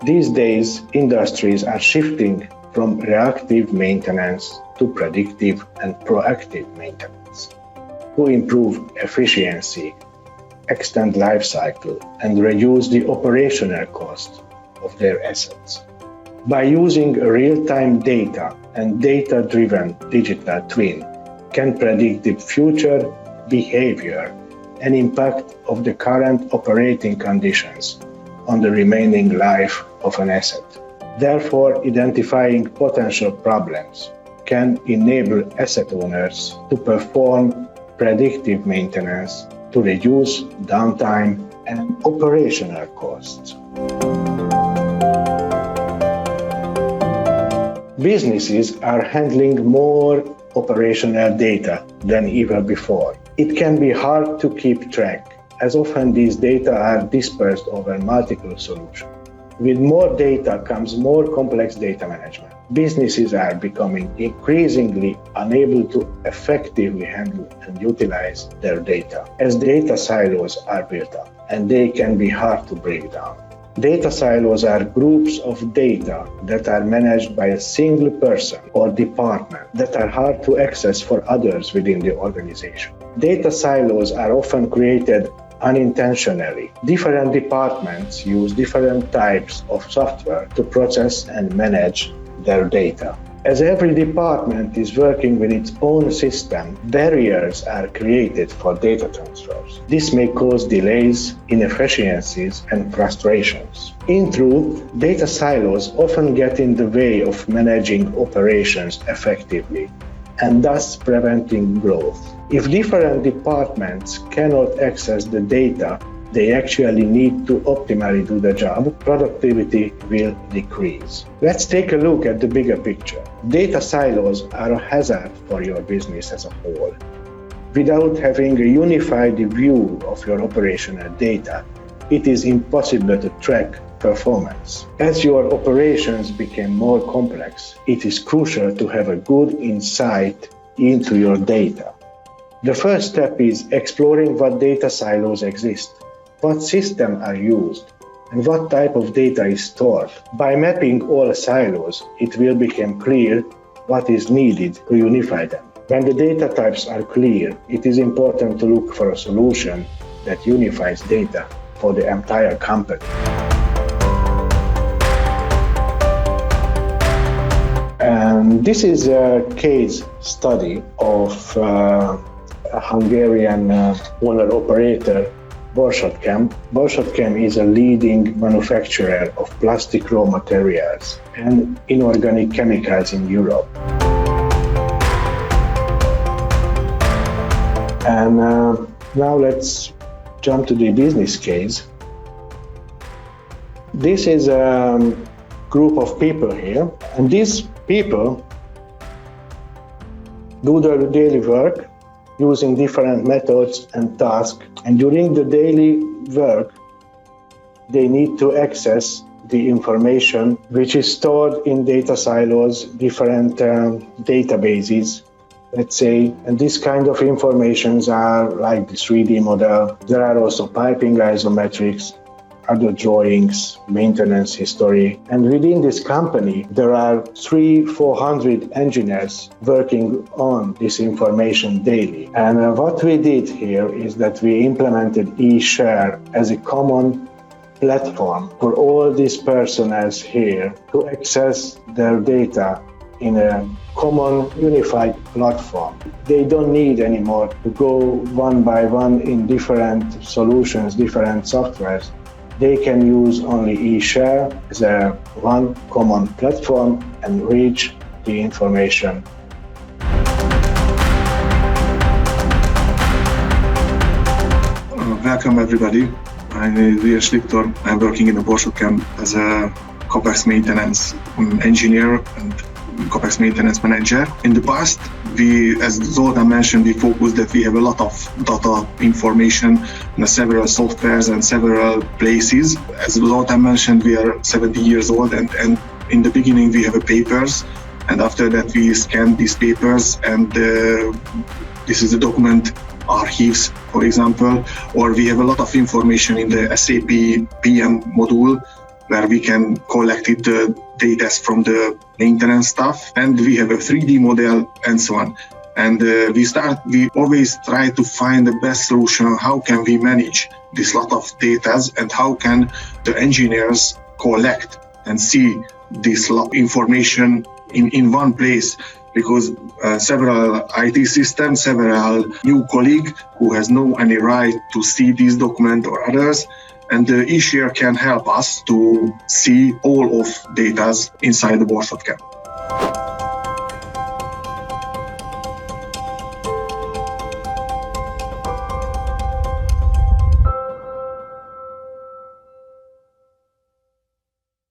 These days, industries are shifting from reactive maintenance to predictive and proactive maintenance to improve efficiency, extend life cycle, and reduce the operational cost of their assets. By using real-time data and data-driven digital twin can predict the future behavior and impact of the current operating conditions on the remaining life of an asset. Therefore, identifying potential problems can enable asset owners to perform predictive maintenance to reduce downtime and operational costs. Businesses are handling more operational data than ever before. It can be hard to keep track, as often these data are dispersed over multiple solutions. With more data comes more complex data management. Businesses are becoming increasingly unable to effectively handle and utilize their data, as data silos are built up, and they can be hard to break down. Data silos are groups of data that are managed by a single person or department that are hard to access for others within the organization. Data silos are often created unintentionally. Different departments use different types of software to process and manage their data. As every department is working with its own system, barriers are created for data transfers. This may cause delays, inefficiencies, and frustrations. In truth, data silos often get in the way of managing operations effectively, and thus preventing growth. If different departments cannot access the data they actually need to optimally do the job, productivity will decrease. Let's take a look at the bigger picture. Data silos are a hazard for your business as a whole. Without having a unified view of your operational data, it is impossible to track performance. As your operations become more complex, it is crucial to have a good insight into your data. The first step is exploring what data silos exist. What systems are used, and what type of data is stored. By mapping all silos, it will become clear what is needed to unify them. When the data types are clear, it is important to look for a solution that unifies data for the entire company. And this is a case study of a Hungarian owner-operator, Borsodchem. Borsodchem is a leading manufacturer of plastic raw materials and inorganic chemicals in Europe. And now let's jump to the business case. This is a group of people here, and these people do their daily work using different methods and tasks. And during the daily work, they need to access the information which is stored in data silos, different databases, let's say. And this kind of informations are like the 3D model. There are also piping isometrics, other drawings, maintenance history. And within this company, there are 300-400 engineers working on this information daily. And what we did here is that we implemented eShare as a common platform for all these personnel here to access their data in a common unified platform. They don't need anymore to go one by one in different solutions, different softwares. They can use only eShare as a one common platform and reach the information. Welcome everybody. I'm Igaz. I'm working in the Borsodchem as a CapEx maintenance engineer and CapEx maintenance manager. In the past, as Zoltan mentioned, we focused that we have a lot of data information in several softwares and several places. As Zoltan mentioned, we are 70 years old, and in the beginning we have papers, and after that we scan these papers, and this is the document archives, for example, or we have a lot of information in the SAP PM module, where we can collect the data from the maintenance stuff, and we have a 3D model and so on. And we always try to find the best solution. How can we manage this lot of data, and how can the engineers collect and see this information in one place? Because several IT systems, several new colleagues who has no any right to see this document or others, and the eShare can help us to see all of data inside the Borsodchem.